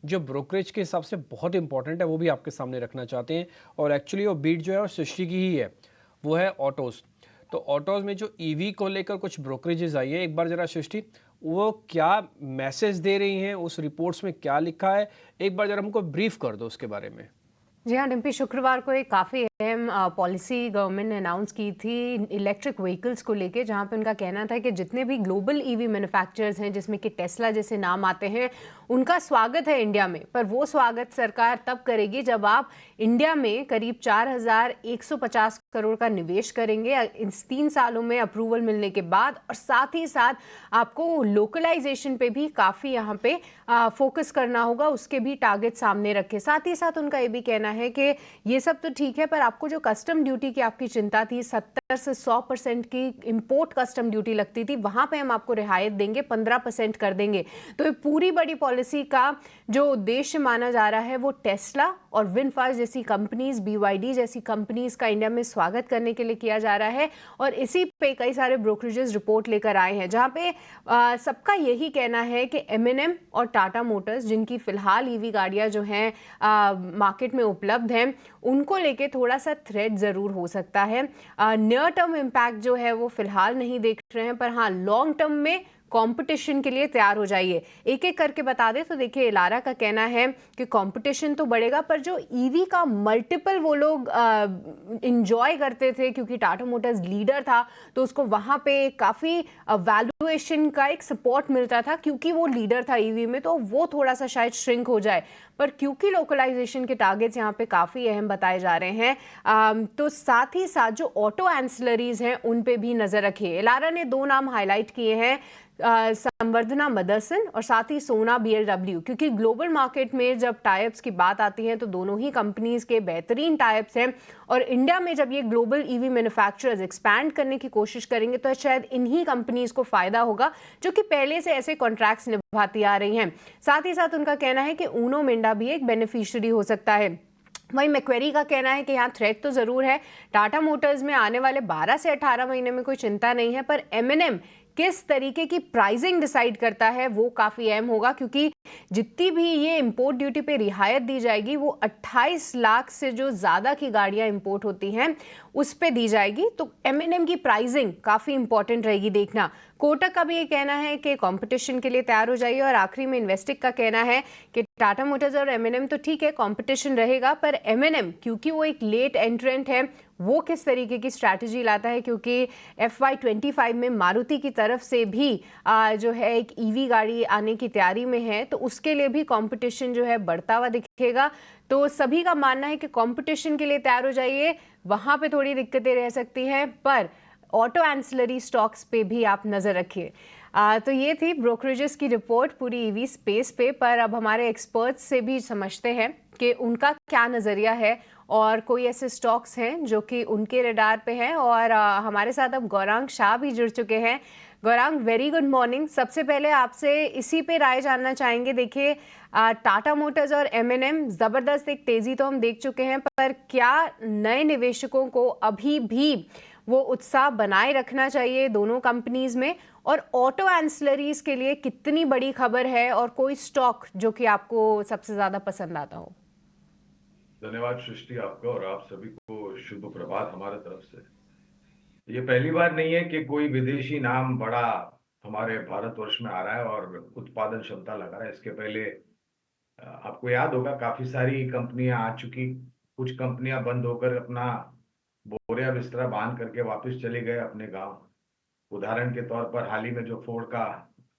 जो ब्रोकरेज के हिसाब से बहुत इंपॉर्टेंट है वो भी आपके सामने रखना चाहते हैं। और एक्चुअली वो बीट जो है वो सृष्टि की ही है, वो है ऑटोज़। तो ऑटोज़ में जो ईवी को लेकर कुछ ब्रोकरेजेस आई है, एक बार ज़रा सृष्टि वो क्या मैसेज दे रही हैं, उस रिपोर्ट्स में क्या लिखा है, एक बार ज़रा हमको ब्रीफ कर दो उसके बारे में। जी हाँ, डिम्पी, शुक्रवार को एक काफ़ी अहम पॉलिसी गवर्नमेंट ने अनाउंस की थी इलेक्ट्रिक व्हीकल्स को लेके, जहाँ पे उनका कहना था कि जितने भी ग्लोबल ईवी मैन्युफैक्चरर्स हैं, जिसमें कि टेस्ला जैसे नाम आते हैं, उनका स्वागत है इंडिया में। पर वो स्वागत सरकार तब करेगी जब आप इंडिया में करीब 4,150 करोड़ का निवेश करेंगे इस 3 सालों में अप्रूवल मिलने के बाद। और साथ ही साथ आपको लोकलाइजेशन पे भी काफ़ी यहाँ पे फोकस करना होगा, उसके भी टारगेट सामने रखे। साथ ही साथ उनका ये भी कहना है कि ये सब तो ठीक है, पर आपको जो कस्टम ड्यूटी की आपकी चिंता थी, 70 से 100% की इंपोर्ट कस्टम ड्यूटी लगती थी, वहां पे हम आपको रियायत देंगे, 15% कर देंगे। तो ये पूरी बड़ी पॉलिसी का जो उद्देश्य माना जा रहा है वो टेस्ला और विनफास्ट जैसी कंपनीज, BYD जैसी कंपनीज का इंडिया में स्वागत करने के लिए किया जा रहा है। और इसी पे कई सारे ब्रोकरेजेस रिपोर्ट लेकर आए हैं, जहां पे सबका यही कहना है कि M&M और टाटा मोटर्स, जिनकी फिलहाल ईवी गाड़ियां जो हैं मार्केट में उपलब्ध हैं, उनको लेके थोड़ा सा थ्रेट ज़रूर हो सकता है। नियर टर्म इम्पैक्ट जो है वो फिलहाल नहीं देख रहे हैं, पर हाँ, लॉन्ग टर्म में कंपटीशन के लिए तैयार हो जाइए। एक एक करके बता दे तो देखिए, इलारा का कहना है कि कंपटीशन तो बढ़ेगा, पर जो ईवी का मल्टीपल वो लोग इंजॉय करते थे, क्योंकि टाटा मोटर्स लीडर था, तो उसको वहां पे काफ़ी वैल्यूएशन का एक सपोर्ट मिलता था, क्योंकि वो लीडर था ईवी में, तो वो थोड़ा सा शायद श्रिंक हो जाए। पर क्योंकि लोकलाइजेशन के टारगेट्स यहाँ पे काफ़ी अहम बताए जा रहे हैं, तो साथ ही साथ जो ऑटो एंसिलरीज हैं उन पे भी नज़र रखिए। इलारा ने 2 नाम हाईलाइट किए हैं, संवर्धना मदरसन और साथ ही सोना BLW, क्योंकि ग्लोबल मार्केट में जब टाइप्स की बात आती है तो दोनों ही कंपनीज के बेहतरीन टाइप्स हैं। और इंडिया में जब ये ग्लोबल ईवी मैन्युफैक्चरर्स एक्सपैंड करने की कोशिश करेंगे तो शायद इन्हीं कंपनीज को फायदा होगा, जो कि पहले से ऐसे कॉन्ट्रैक्ट्स निभाती आ रही हैं। साथ ही साथ उनका कहना है कि ऊनो मिंडा भी एक बेनिफिशियरी हो सकता है। वहीं मैक्वेरी का कहना है कि यहाँ थ्रेट तो जरूर है, टाटा मोटर्स में आने वाले 12 से 18 महीने में कोई चिंता नहीं है, पर M&M किस तरीके की प्राइसिंग डिसाइड करता है वो काफी अहम होगा, क्योंकि जितनी भी ये इंपोर्ट ड्यूटी पे रियायत दी जाएगी वो 28 लाख से जो ज्यादा की गाड़ियां इंपोर्ट होती हैं उस पे दी जाएगी। तो M&M की प्राइसिंग काफी इंपॉर्टेंट रहेगी देखना। कोटक का भी ये कहना है कि कंपटीशन के लिए तैयार हो जाइए। और आखिरी में इन्वेस्टिक का कहना है कि टाटा मोटर्स और M&M तो ठीक है, कंपटीशन रहेगा, पर M&M क्योंकि वो एक लेट एंट्रेंट है, वो किस तरीके की स्ट्रैटेजी लाता है, क्योंकि FY25 में मारुति की तरफ से भी जो है एक ईवी गाड़ी आने की तैयारी में है, तो उसके लिए भी कंपटीशन जो है बढ़ता हुआ दिखेगा। तो सभी का मानना है कि कंपटीशन के लिए तैयार हो जाइए, वहां पे थोड़ी दिक्कतें रह सकती हैं, पर ऑटो एंसिलरी स्टॉक्स पे भी आप नजर रखिए। तो ये थी ब्रोकरेजेस की रिपोर्ट पूरी ईवी स्पेस पे। पर अब हमारे एक्सपर्ट्स से भी समझते हैं कि उनका क्या नज़रिया है, और कोई ऐसे स्टॉक्स हैं जो कि उनके रडार पे हैं। और हमारे साथ अब गौरांग शाह भी जुड़ चुके हैं। Gaurang, very good morning. सबसे पहले आपसे इसी पे राय जानना चाहेंगे। देखिए, टाटा मोटर्स और M&M ज़बरदस्त एक तेज़ी तो हम देख चुके हैं, पर क्या नए निवेशकों को अभी भी वो उत्साह बनाए रखना चाहिए दोनों कंपनीज में? और ऑटो एंसिलरीज के लिए कितनी बड़ी खबर है, और कोई स्टॉक जो कि आपको सबसे ज्यादा पसंद आता हो? धन्यवाद सृष्टि, आपका और आप सभी को शुभ प्रभात हमारे तरफ से। ये पहली बार नहीं है कि कोई विदेशी नाम बड़ा हमारे भारतवर्ष में आ रहा है और उत्पादन क्षमता लगा रहा है। इसके पहले आपको याद होगा काफी सारी कंपनियां आ चुकी, कुछ कंपनियां बंद होकर अपना बोरिया बिस्तरा बांध करके वापस चले गए अपने गांव। उदाहरण के तौर पर हाल ही में जो फोर्ड का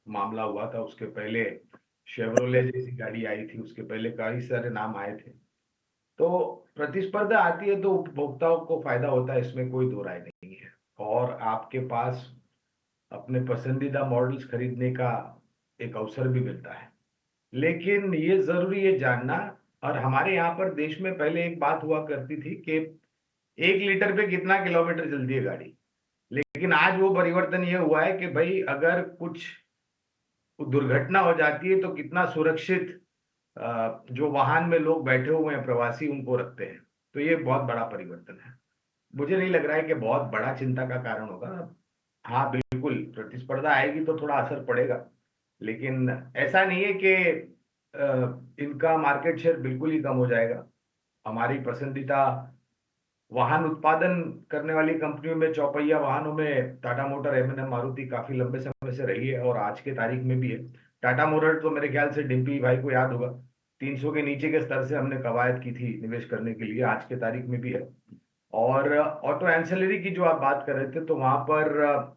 मामला हुआ था, उसके पहले शेवरोले जैसी गाड़ी आई थी, उसके पहले कई सारे नाम आए थे। तो प्रतिस्पर्धा आती है तो उपभोक्ताओं को फायदा होता है, इसमें कोई दो राय नहीं है। और आपके पास अपने पसंदीदा मॉडल्स खरीदने का एक अवसर भी मिलता है। लेकिन ये जरूरी है जानना, और हमारे यहाँ पर देश में पहले एक बात हुआ करती थी कि 1 लीटर पे कितना किलोमीटर चलती है गाड़ी। लेकिन आज वो परिवर्तन ये हुआ है कि भाई अगर कुछ दुर्घटना हो जाती है तो कितना सुरक्षित जो वाहन में लोग बैठे हुए हैं प्रवासी उनको रखते हैं। तो ये बहुत बड़ा परिवर्तन है। मुझे नहीं लग रहा है कि बहुत बड़ा चिंता का कारण होगा। हाँ बिल्कुल, प्रतिस्पर्धा आएगी तो थोड़ा असर पड़ेगा, लेकिन ऐसा नहीं है कि इनका मार्केट शेयर बिल्कुल ही कम हो जाएगा। हमारी पसंदीदा वाहन उत्पादन करने वाली कंपनियों में, चौपहिया वाहनों में टाटा मोटर, एम&एम, मारुति काफी लंबे समय से रही है और आज के तारीख में भी है। टाटा मोटर तो मेरे ख्याल से डिम्पी भाई को याद होगा, 300 के नीचे के स्तर से हमने कवायद की थी निवेश करने के लिए, आज के तारीख में भी है। और ऑटो एंसिलरी की जो आप बात कर रहे थे, तो वहां पर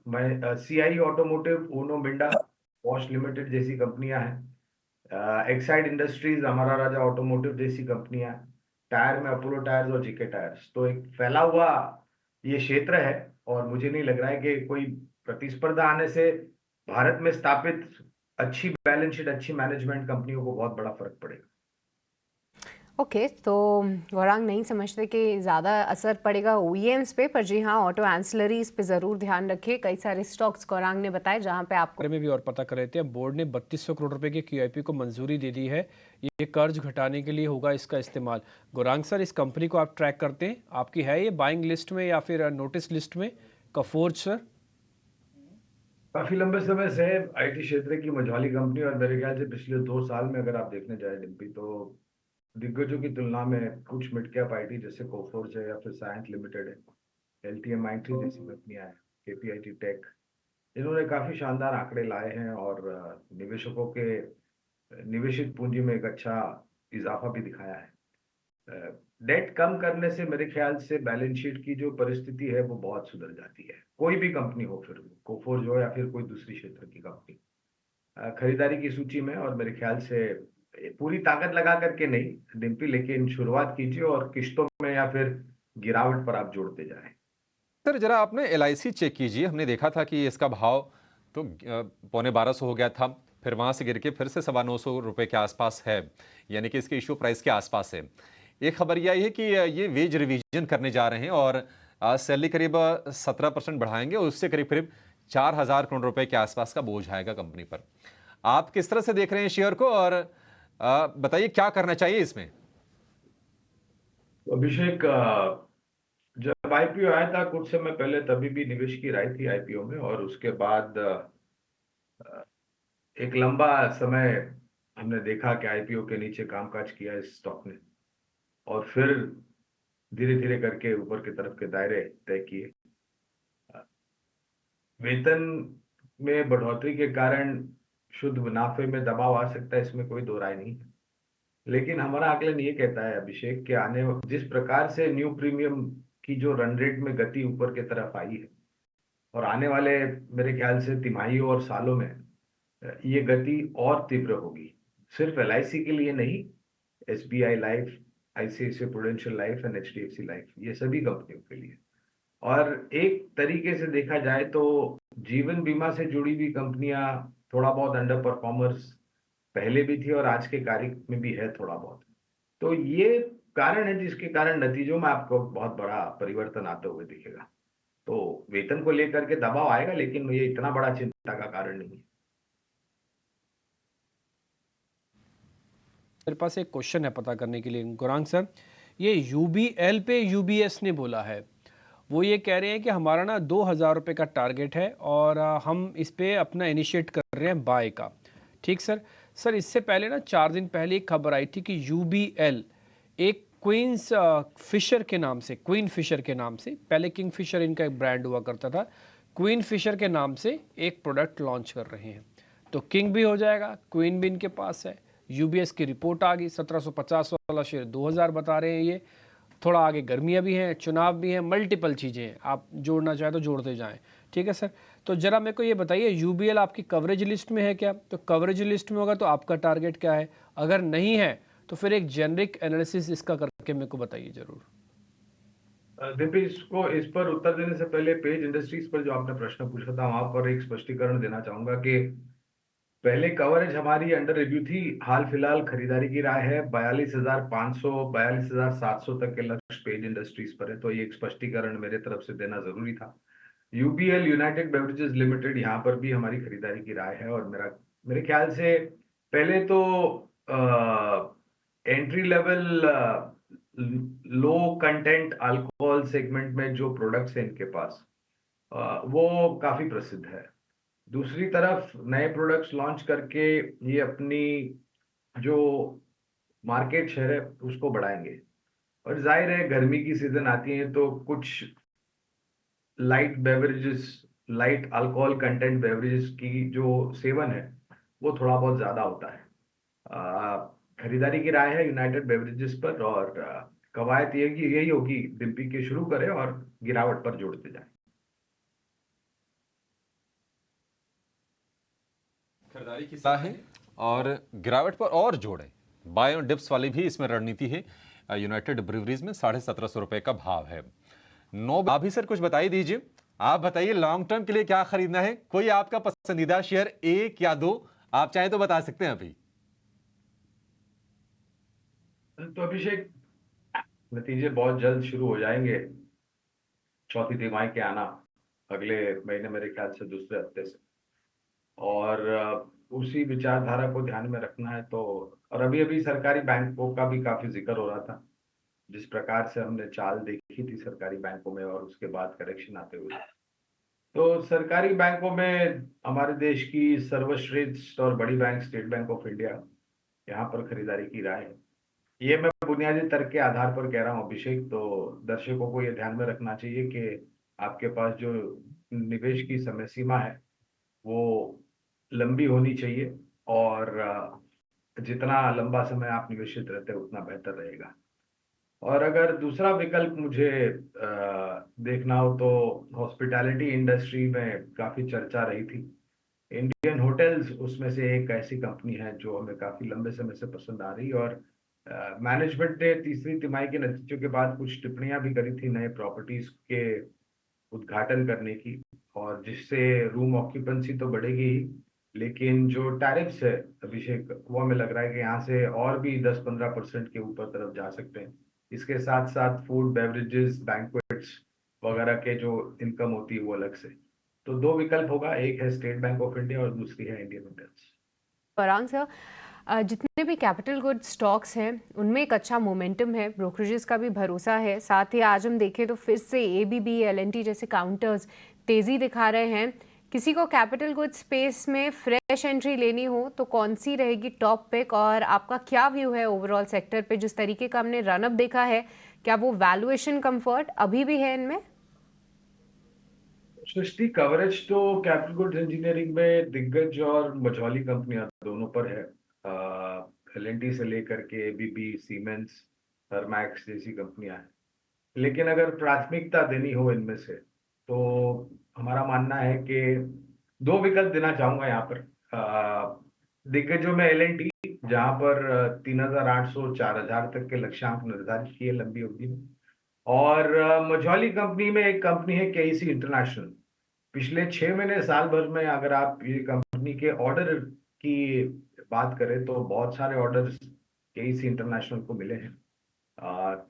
मैं CI automotive, Uno Minda, Bosch limited जैसी कंपनियां हैं, एक्साइड इंडस्ट्रीज, हमारा राजा ऑटोमोटिव जैसी कंपनियां, टायर में अपोलो टायर्स और जीके टायर्स। तो एक फैला हुआ ये क्षेत्र है और मुझे नहीं लग रहा है कि कोई प्रतिस्पर्धा आने से भारत में स्थापित अच्छी बैलेंस शीट, अच्छी मैनेजमेंट कंपनियों को बहुत बड़ा फर्क पड़ेगा। ओके, तो गौरांग नहीं समझते कि ज़्यादा असर पड़ेगा ओईएम्स पे, पर जी हाँ, ऑटो एंसिलरीज पे ज़रूर ध्यान रखिए। कई सारे स्टॉक्स गौरांग ने बताए जहाँ पे आपको बारे में भी और पता कर रहे थे। अब बोर्ड ने 3200 करोड़ रुपए के क्यूआईपी को मंजूरी दे दी है। ये कर्ज घटाने के लिए होगा इसका इस्तेमाल। गौरांग सर, इस कंपनी को आप ट्रैक करते हैं, आपकी है ये बाइंग लिस्ट में या फिर नोटिस लिस्ट में? कफोर्ज सर, काफी लंबे समय से आईटी क्षेत्र की मझौली कंपनी, और मेरे ख्याल से पिछले 2 साल में अगर आप देखने जाए डिम्पी, तो दिग्गजों की तुलना में कुछ मिड कैप आईटी जैसे कोफोर्ज है या फिर साइंट लिमिटेड है, एलटीएम माइंट्री जैसी कंपनियां हैं, केपीआईटी टेक, इन्होंने काफी शानदार आंकड़े लाए हैं और निवेशकों के निवेशित पूंजी में एक अच्छा इजाफा भी दिखाया है। डेट कम करने से मेरे ख्याल से बैलेंस शीट की जो परिस्थिति है वो बहुत सुधर जाती है। कोई भी कंपनी हो, फिर वो कोफोर्ज हो या फिर कोई दूसरी क्षेत्र की कंपनी, खरीदारी की सूची में। और मेरे ख्याल से पूरी ताकत लगा करके नहीं डिम्पी, लेकिन शुरुआत कीजिए और किश्तों में या फिर गिरावट पर आप जोड़ते जाएं। सर जरा आपने एलआईसी चेक कीजिए। हमने देखा था कि इसका भाव तो पौने 1200 हो गया था, फिर वहां से गिर के फिर से 950 रुपए के आसपास है, यानी कि इसके इश्यू प्राइस के आसपास है। एक खबर यह है कि ये वेज रिवीजन करने जा रहे हैं और सैलरी करीब 17% बढ़ाएंगे और उससे करीब करीब 4000 करोड़ रुपए के आसपास का बोझ आएगा कंपनी पर। आप किस तरह से देख रहे हैं शेयर को और बताइए क्या करना चाहिए इसमें? तो अभिषेक, जब आईपीओ आया था कुछ समय पहले, तभी भी निवेश की राय थी आईपीओ में, और उसके बाद एक लंबा समय हमने देखा कि आईपीओ के नीचे कामकाज किया इस स्टॉक ने, और फिर धीरे धीरे करके ऊपर की तरफ के दायरे तय किए। वेतन में बढ़ोतरी के कारण शुद्ध मुनाफे में दबाव आ सकता है, इसमें कोई दो राय नहीं है। लेकिन हमारा आकलन ये कहता है अभिषेक कि आने जिस प्रकार से न्यू प्रीमियम की जो रन रेट में गति ऊपर की तरफ आई है, और आने वाले मेरे ख्याल से तिमाहियों और सालों में ये गति और तीव्र होगी। सिर्फ एलआईसी के लिए नहीं, SBI life, ICICI prudential life and HDFC life, ये सभी कंपनियों के लिए। और एक तरीके से देखा जाए तो जीवन बीमा से जुड़ी हुई कंपनियां थोड़ा बहुत अंडर परफॉर्मर्स पहले भी थी और आज के तारीख में भी है थोड़ा बहुत। तो ये कारण है जिसके कारण नतीजों में आपको बहुत बड़ा परिवर्तन आते हुए दिखेगा। तो वेतन को लेकर के दबाव आएगा, लेकिन ये इतना बड़ा चिंता का कारण नहीं है। मेरे पास एक क्वेश्चन है पता करने के लिए गौरांग सर। ये यूबीएल पे यूबीएस ने बोला है, वो ये कह रहे हैं कि हमारा ना 2000 रुपये का टारगेट है और हम इस पे अपना इनिशिएट कर रहे हैं बाय का। ठीक सर। सर इससे पहले ना 4 दिन पहले एक खबर आई थी कि यूबीएल एक क्वींस फिशर के नाम से, क्वीन फिशर के नाम से, पहले किंग फिशर इनका एक ब्रांड हुआ करता था, क्वीन फिशर के नाम से एक प्रोडक्ट लॉन्च कर रहे हैं। तो किंग भी हो जाएगा, क्वीन भी इनके पास है। यूबीएस की रिपोर्ट आ गई, 1750 वाला शेयर 2000 बता रहे हैं ये। थोड़ा आगे गर्मियाँ भी हैं, चुनाव भी हैं, मल्टीपल चीज़ें हैं, आप जोड़ना चाहें तो जोड़ते जाएं। ठीक है सर। तो ज़रा मेरे को ये बताइए, यूबीएल आपकी कवरेज लिस्ट में है क्या? तो कवरेज लिस्ट में होगा तो आपका टारगेट क्या है? अगर नहीं है तो फिर एक जेनरिक एनालिसिस इसका करके मेरे को बताइए ज़रूर। दिव्य, इसको इस पर उत्तर देने से पहले पेज इंडस्ट्रीज पर जो आपने प्रश्न पूछा था, वहां पर एक स्पष्टीकरण देना चाहूंगा कि पहले कवरेज हमारी अंडर रिव्यू थी। हाल फिलहाल खरीदारी की राय है 42,500 42,700 तक के लक्ष्य पेज इंडस्ट्रीज पर है। तो ये एक स्पष्टीकरण मेरे तरफ से देना जरूरी था। यूबीएल, यूनाइटेड बेवरेजेस लिमिटेड, यहाँ पर भी हमारी खरीदारी की राय है। और मेरे ख्याल से पहले तो entry level low content alcohol segment में जो प्रोडक्ट्स हैं इनके पास, वो काफी प्रसिद्ध है। दूसरी तरफ नए प्रोडक्ट्स लॉन्च करके ये अपनी जो मार्केट शेयर है उसको बढ़ाएंगे। और जाहिर है गर्मी की सीजन आती है तो कुछ light beverages, light alcohol content beverages की जो सेवन है वो थोड़ा बहुत ज्यादा होता है। खरीदारी की राय है यूनाइटेड बेवरेजेस पर, और कवायद ये कि यही होगी, डिम्पी के शुरू करें और गिरावट पर जोड़ते जाएं। खरीदारी की सलाह है और गिरावट पर और जोड़े। बाय ऑन डिप्स वाली भी इसमें रणनीति है। यूनाइटेड ब्रिवरीज में 1750 रुपए का भाव है। आप भी सर कुछ बताइए दीजिए। आप बताइए लॉन्ग टर्म के लिए क्या खरीदना है, कोई आपका पसंदीदा शेयर, एक या दो, आप चाहे तो बता सकते हैं अभी। तो अभिषेक, नतीजे बहुत जल्द शुरू हो जाएंगे। चौथी तिमाही के आना अगले महीने, मेरे ख्याल से दूसरे हफ्ते से। और उसी विचारधारा को ध्यान में रखना है तो। और अभी अभी सरकारी बैंकों का भी काफी जिक्र हो रहा था, जिस प्रकार से हमने चाल देखी थी सरकारी बैंकों में और उसके बाद करेक्शन आते हुए। तो सरकारी बैंकों में हमारे देश की सर्वश्रेष्ठ और बड़ी bank state bank of India, यहाँ पर खरीदारी की राय है। ये मैं बुनियादी तर्क के आधार पर कह रहा हूँ अभिषेक। तो दर्शकों को ये ध्यान में रखना चाहिए कि आपके पास जो निवेश की समय सीमा है वो लंबी होनी चाहिए, और जितना लंबा समय आप निवेशित रहते हैं उतना बेहतर रहेगा। और अगर दूसरा विकल्प मुझे देखना हो तो हॉस्पिटैलिटी इंडस्ट्री में काफी चर्चा रही थी। इंडियन होटल्स उसमें से एक ऐसी कंपनी है जो हमें काफी लंबे समय से पसंद आ रही है। और मैनेजमेंट ने तीसरी तिमाही के नतीजों के बाद कुछ टिप्पणियां भी करी थी नए प्रॉपर्टीज के उद्घाटन करने की, और जिससे रूम ऑक्यूपेंसी तो बढ़ेगी ही, लेकिन जो टैरिफ्स है अभिषेक, वो हमें लग रहा है कि यहाँ से और भी 10-15% के ऊपर तरफ जा सकते हैं। इसके साथ साथ फूड बेवरेजेस बैंक्वेट्स वगैरह के जो इनकम होती है वो अलग से। तो दो विकल्प होगा, एक है स्टेट बैंक ऑफ इंडिया और दूसरी है इंडियन होटल्स। फरहान सर, जितने भी कैपिटल गुड स्टॉक्स हैं उनमें एक अच्छा मोमेंटम है, ब्रोकरेजेस का भी भरोसा है। साथ ही आज हम देखें तो फिर से एबीबी, एलएनटी जैसे काउंटर्स तेजी दिखा रहे हैं। किसी को कैपिटल गुड स्पेस में फ्रेश एंट्री लेनी हो तो कौन सी रहेगी टॉप पिक, और आपका क्या व्यू है ओवरऑल सेक्टर पे? जिस तरीके का हमने रनअप देखा है, क्या वो वैल्यूएशन कंफर्ट अभी भी है इनमें? सृष्टि, कवरेज तो कैपिटल गुड्स इंजीनियरिंग में दिग्गज और मझौली कंपनियां दोनों पर है। एलएनटी से लेकर के एबीबी, सीमेंस, थर्मैक्स जैसी कंपनियां हैं। लेकिन अगर प्राथमिकता देनी हो इनमें से तो हमारा मानना है कि दो विकल्प देना चाहूंगा यहाँ पर। दिग्गजों में एलएनटी, जहां पर 3,800 4,000 तक के लक्ष्यांक निर्धारित किए लंबी अवधि में। और मझौली कंपनी में एक कंपनी है केईसी इंटरनेशनल। पिछले 6 महीने साल भर में अगर आप ये कंपनी के ऑर्डर की बात करें तो बहुत सारे ऑर्डर्स केईसी इंटरनेशनल को मिले हैं।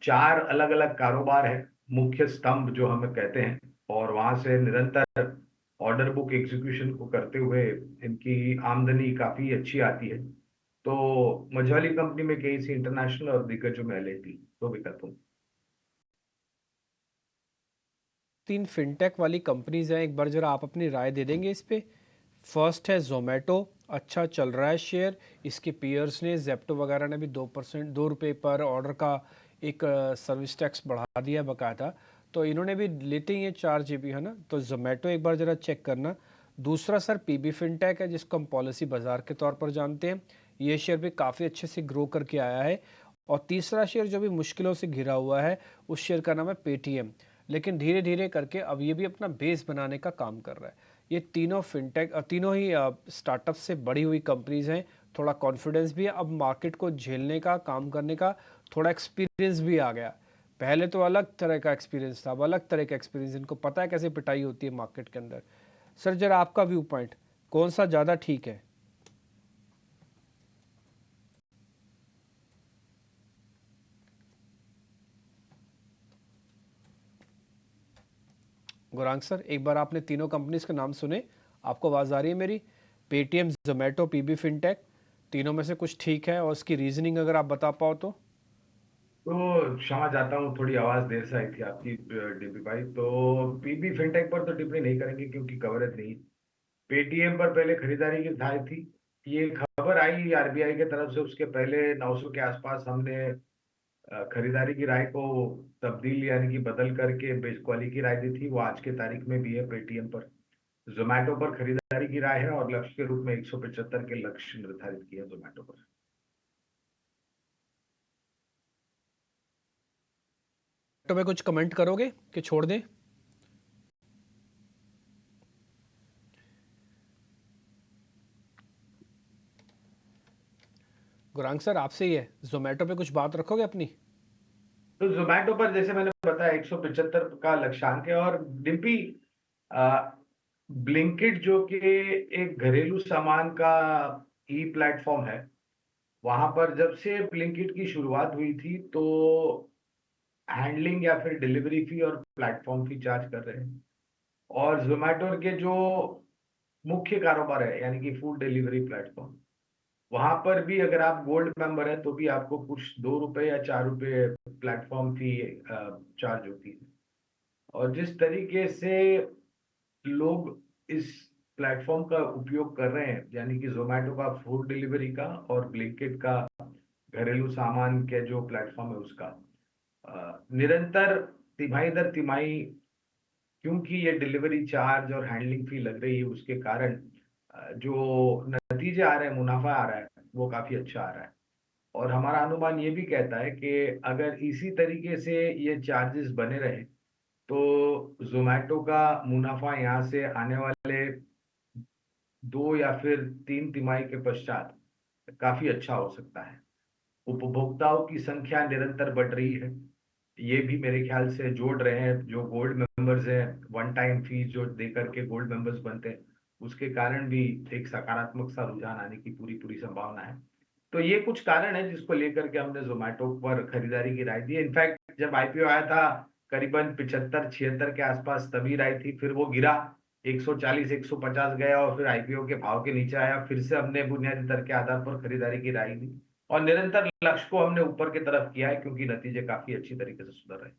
चार अलग अलग कारोबार है, मुख्य स्तंभ जो हम कहते हैं, और वहां से निरंतर ऑर्डर बुक एग्जीक्यूशन को करते हुए इनकी आमदनी काफी अच्छी आती है। तो मझौली कंपनी में केईसी इंटरनेशनल और दिग्गजों में एलएनटी, दो विकल्प होंगे। 3 फिनटेक वाली कंपनीज हैं, एक बार जरा आप अपनी राय दे देंगे इस पे। फर्स्ट है जोमेटो, अच्छा चल रहा है शेयर। इसके पीयर्स ने, जेप्टो वगैरह ने भी 2%, 2 रुपये पर ऑर्डर का एक सर्विस टैक्स बढ़ा दिया बकायदा। तो इन्होंने भी लेते ही हैं 4 GB, है ना। तो जोमेटो एक बार ज़रा चेक करना। दूसरा सर पीबी फिनटेक है, जिसको हम पॉलिसी बाजार के तौर पर जानते हैं। ये शेयर भी काफ़ी अच्छे से ग्रो करके आया है। और तीसरा शेयर जो भी मुश्किलों से घिरा हुआ है, उस शेयर का नाम है पेटीएम। लेकिन धीरे धीरे करके अब ये भी अपना बेस बनाने का काम कर रहा है। ये तीनों फिनटेक, तीनों ही स्टार्टअप से बड़ी हुई कंपनीज हैं। थोड़ा कॉन्फिडेंस भी है, अब मार्केट को झेलने का, काम करने का थोड़ा एक्सपीरियंस भी आ गया। पहले तो अलग तरह का एक्सपीरियंस था, अब अलग तरह का एक्सपीरियंस, इनको पता है कैसे पिटाई होती है मार्केट के अंदर। सर जरा आपका व्यू पॉइंट, कौन सा ज़्यादा ठीक है? गुरांग सर, एक बार आपने तीनों कंपनीज के नाम सुने, आपको आवाज़ आ रही है मेरी? पेटीएम, जोमेटो, पीबी फिनटेक, तीनों में से कुछ ठीक है? और उसकी रीजनिंग अगर आप बता पाओ तो। क्षमा चाहता हूँ, थोड़ी आवाज देर से आई थी आपकी डीपी भाई। तो पीबी फिनटेक पर तो टिप्पणी नहीं करेंगे क्योंकि कवरेज नहीं। पेटीएम पर पहले खरीदारी की थाह थी, ये खबर आई आरबीआई की तरफ से, उसके पहले 900 के आसपास हमने खरीदारी की राय को तब्दील यानी कि बदल करके बेच वाली की राय दी थी। वो आज के तारीख में भी है पेटीएम पर। जोमेटो पर खरीदारी की राय है और लक्ष्य के रूप में 175 के लक्ष्य निर्धारित किया जोमेटो पर। तो में कुछ कमेंट करोगे कि छोड़ दें? गुरांग सर, आपसे ही है, जोमेटो पे कुछ बात रखोगे अपनी? तो जोमेटो पर जैसे मैंने बताया 175 का लक्ष्यांक है। और डिम्पी, ब्लिंकिट जो कि एक घरेलू सामान का ई प्लेटफॉर्म है, वहां पर जब से ब्लिंकिट की शुरुआत हुई थी तो हैंडलिंग या फिर डिलीवरी फी और प्लेटफॉर्म फी चार्ज कर रहे हैं। और जोमेटो के जो मुख्य कारोबार है यानी कि फूड डिलीवरी प्लेटफॉर्म, वहां पर भी अगर आप गोल्ड मेंबर है तो भी आपको कुछ 2 रुपए या 4 रुपए प्लेटफॉर्म फी चार्ज होती है। और जिस तरीके से लोग इस प्लेटफॉर्म का उपयोग कर रहे हैं, यानी कि जोमेटो का फूड डिलीवरी का और ब्लिंकिट का घरेलू सामान के जो प्लेटफॉर्म है उसका, निरंतर तिमाही दर तिमाही, क्योंकि ये डिलीवरी चार्ज और हैंडलिंग फी लग रही है, उसके कारण जो नतीजे आ रहे हैं, मुनाफा आ रहा है, वो काफी अच्छा आ रहा है। और हमारा अनुमान ये भी कहता है कि अगर इसी तरीके से ये चार्जेस बने रहे तो जोमेटो का मुनाफा यहाँ से आने वाले 2 या फिर 3 तिमाही के पश्चात काफी अच्छा हो सकता है। उपभोक्ताओं की संख्या निरंतर बढ़ रही है, ये भी मेरे ख्याल से जोड़ रहे हैं। जो गोल्ड मेंबर्स हैं, वन टाइम फीस जो दे करके गोल्ड मेंबर्स बनते हैं, उसके कारण भी एक सकारात्मक सा रुझान आने की पूरी पूरी संभावना है। तो ये कुछ कारण है जिसको लेकर के हमने जोमेटो पर खरीदारी की राय दी है। इनफैक्ट जब आईपीओ आया था करीबन 75-76 के आसपास तभी राय थी, फिर वो गिरा 140-150 गया और फिर आईपीओ के भाव के नीचे आया। फिर से हमने बुनियादी दर के आधार पर खरीदारी की राय दी और निरंतर लक्ष्य को हमने ऊपर की तरफ किया है, क्योंकि नतीजे काफी अच्छी तरीके से सुधर रहे हैं।